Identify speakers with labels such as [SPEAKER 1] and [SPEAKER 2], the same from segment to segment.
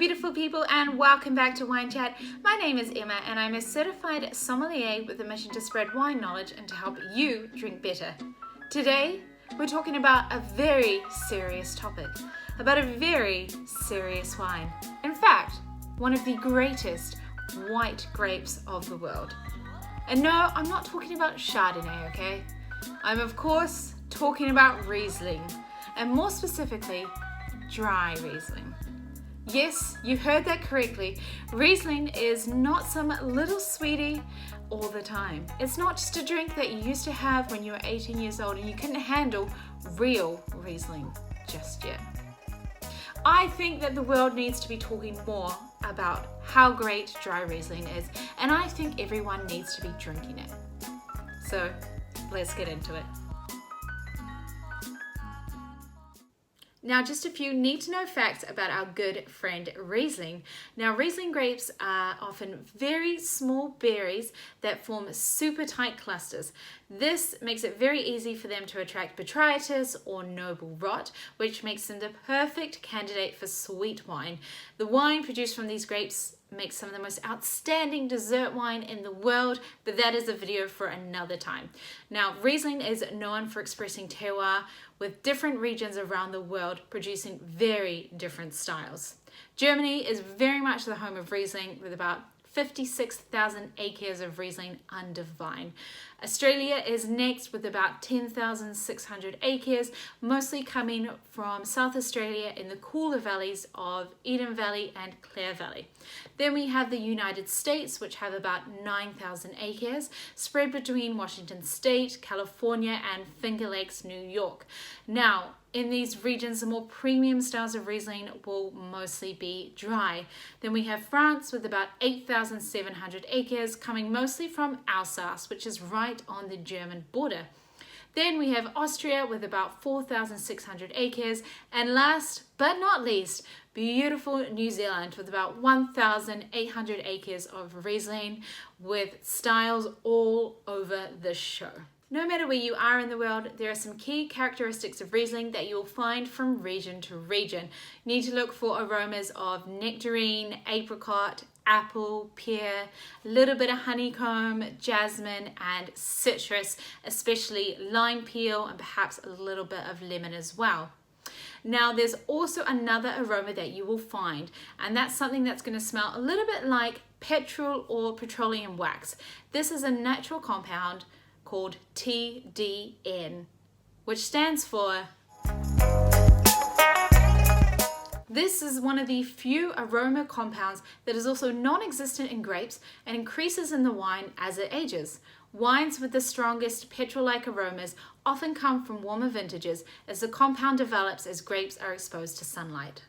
[SPEAKER 1] beautiful people, and welcome back to Wine Chat. My name is Emma and I'm a certified sommelier with a mission to spread wine knowledge and to help you drink better. Today we're talking about a very serious topic, about a very serious wine. In fact, one of the greatest white grapes of the world. And no, I'm not talking about Chardonnay, okay? I'm of course talking about Riesling, and more specifically, dry Riesling. Yes, you heard that correctly. Riesling is not some little sweetie all the time. It's not just a drink that you used to have when you were 18 years old and you couldn't handle real Riesling just yet. I think that the world needs to be talking more about how great dry Riesling is, and I think everyone needs to be drinking it. So let's get into it. Now, just a few need-to-know facts about our good friend Riesling. Now, Riesling grapes are often very small berries that form super tight clusters. This makes it very easy for them to attract botrytis or noble rot, which makes them the perfect candidate for sweet wine. The wine produced from these grapes makes some of the most outstanding dessert wine in the world, but that is a video for another time. Now, Riesling is known for expressing terroir, with different regions around the world producing very different styles. Germany is very much the home of Riesling, with about 56,000 acres of Riesling under vine. Australia is next with about 10,600 acres, mostly coming from South Australia in the cooler valleys of Eden Valley and Clare Valley. Then we have the United States, which have about 9,000 acres, spread between Washington State, California, and Finger Lakes, New York. Now, in these regions, the more premium styles of Riesling will mostly be dry. Then we have France with about 8,700 acres, coming mostly from Alsace, which is right on the German border. Then we have Austria with about 4,600 acres, and last but not least, beautiful New Zealand with about 1,800 acres of Riesling, with styles all over the show. No matter where you are in the world, there are some key characteristics of Riesling that you will find from region to region. You need to look for aromas of nectarine, apricot, apple, pear, a little bit of honeycomb, jasmine, and citrus, especially lime peel, and perhaps a little bit of lemon as well. Now, there's also another aroma that you will find, and that's something that's going to smell a little bit like petrol or petroleum wax. This is a natural compound called TDN, which stands for... This is one of the few aroma compounds that is also non-existent in grapes and increases in the wine as it ages. Wines with the strongest petrol-like aromas often come from warmer vintages, as the compound develops as grapes are exposed to sunlight.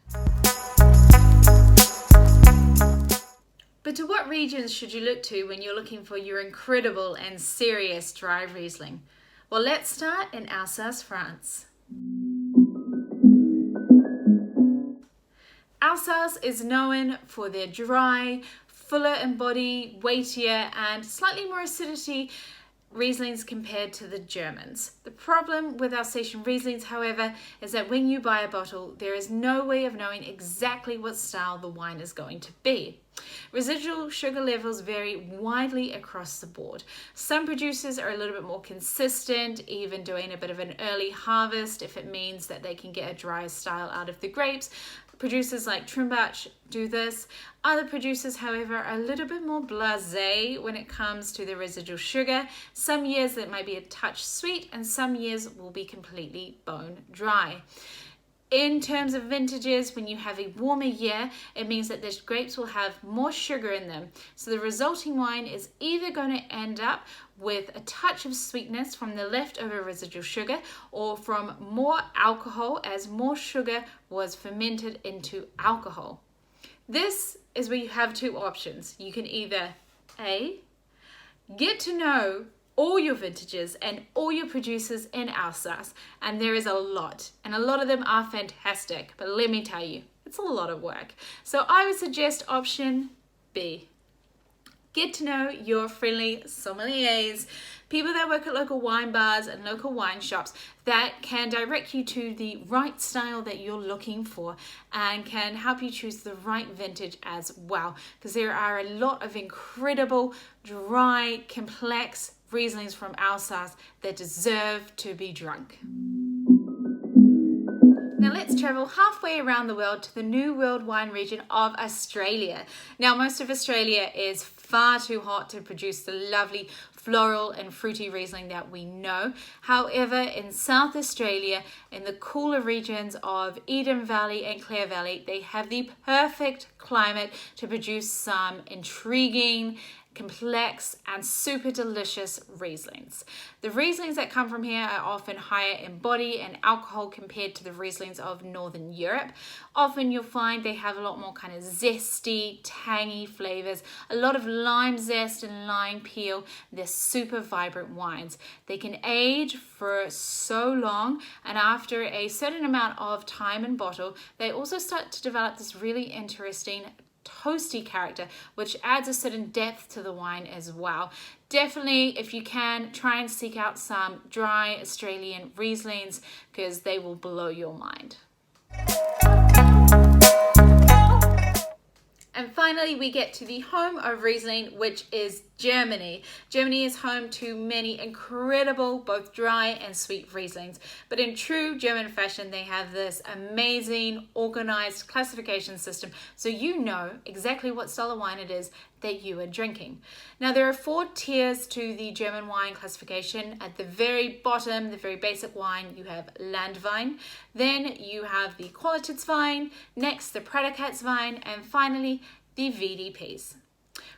[SPEAKER 1] But to what regions should you look to when you're looking for your incredible and serious dry Riesling? Well, let's start in Alsace, France. Alsace is known for their dry, fuller in body, weightier, and slightly more acidity Rieslings compared to the Germans. The problem with Alsatian Rieslings, however, is that when you buy a bottle, there is no way of knowing exactly what style the wine is going to be. Residual sugar levels vary widely across the board. Some producers are a little bit more consistent, even doing a bit of an early harvest if it means that they can get a drier style out of the grapes. Producers like Trimbach do this. Other producers, however, are a little bit more blasé when it comes to the residual sugar. Some years it might be a touch sweet, and some years will be completely bone dry. In terms of vintages, when you have a warmer year, it means that the grapes will have more sugar in them. So the resulting wine is either going to end up with a touch of sweetness from the leftover residual sugar, or from more alcohol, as more sugar was fermented into alcohol. This is where you have two options. You can either A, get to know all your vintages and all your producers in Alsace, and there is a lot, and a lot of them are fantastic, but let me tell you, it's a lot of work. So I would suggest option B. Get to know your friendly sommeliers, people that work at local wine bars and local wine shops that can direct you to the right style that you're looking for and can help you choose the right vintage as well, because there are a lot of incredible dry complex Rieslings from Alsace that deserve to be drunk. Now let's travel halfway around the world to the New World wine region of Australia. Now most of Australia is far too hot to produce the lovely floral and fruity Riesling that we know. However, in South Australia, in the cooler regions of Eden Valley and Clare Valley, they have the perfect climate to produce some intriguing, complex and super delicious Rieslings. The Rieslings that come from here are often higher in body and alcohol compared to the Rieslings of Northern Europe. Often you'll find they have a lot more kind of zesty, tangy flavors, a lot of lime zest and lime peel. They're super vibrant wines. They can age for so long, and after a certain amount of time in bottle, they also start to develop this really interesting toasty character, which adds a certain depth to the wine as well. Definitely, if you can, try and seek out some dry Australian Rieslings because they will blow your mind. And finally, we get to the home of Riesling, which is Germany. Germany is home to many incredible, both dry and sweet Rieslings. But in true German fashion, they have this amazing, organized classification system, so you know exactly what style of wine it is that you are drinking. Now, there are 4 tiers to the German wine classification. At the very bottom, the very basic wine, you have Landwein. Then you have the Qualitätswein, next the Prädikatswein, and finally the VDPs.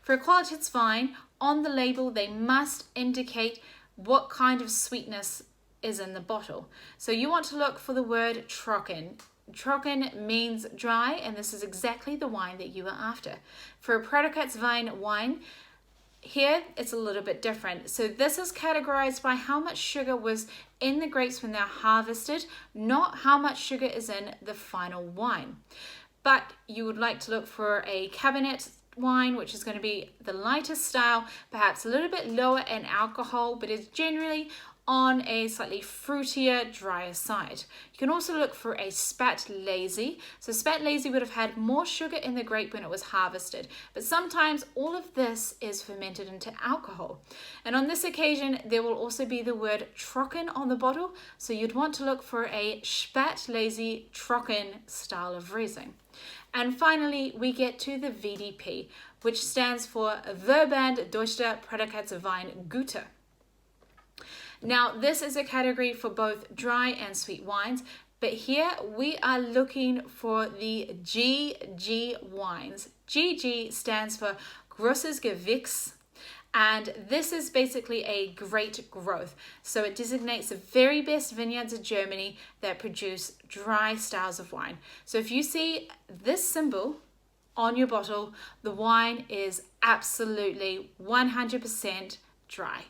[SPEAKER 1] For a Qualitätswein, on the label they must indicate what kind of sweetness is in the bottle. So you want to look for the word trocken. Trocken means dry, and this is exactly the wine that you are after. For a Prädikatswein wine, here it's a little bit different. So this is categorized by how much sugar was in the grapes when they're harvested, not how much sugar is in the final wine. But you would like to look for a Cabernet wine, which is going to be the lightest style, perhaps a little bit lower in alcohol, but is generally on a slightly fruitier, drier side. You can also look for a Spätlese. So Spätlese would have had more sugar in the grape when it was harvested, but sometimes all of this is fermented into alcohol. And on this occasion, there will also be the word trocken on the bottle, so you'd want to look for a Spätlese trocken style of Riesling. And finally, we get to the VDP, which stands for Verband Deutscher Prädikatswein Güter. Now, this is a category for both dry and sweet wines, but here we are looking for the GG wines. GG stands for Grosses Gewächs, and this is basically a great growth. So it designates the very best vineyards of Germany that produce dry styles of wine. So if you see this symbol on your bottle, the wine is absolutely 100% dry.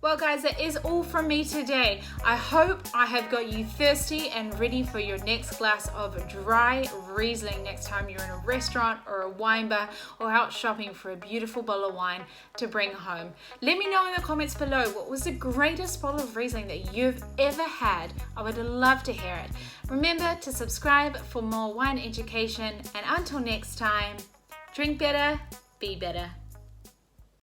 [SPEAKER 1] Well guys, that is all from me today. I hope I have got you thirsty and ready for your next glass of dry Riesling next time you're in a restaurant or a wine bar or out shopping for a beautiful bottle of wine to bring home. Let me know in the comments below what was the greatest bottle of Riesling that you've ever had. I would love to hear it. Remember to subscribe for more wine education, and until next time, drink better, be better.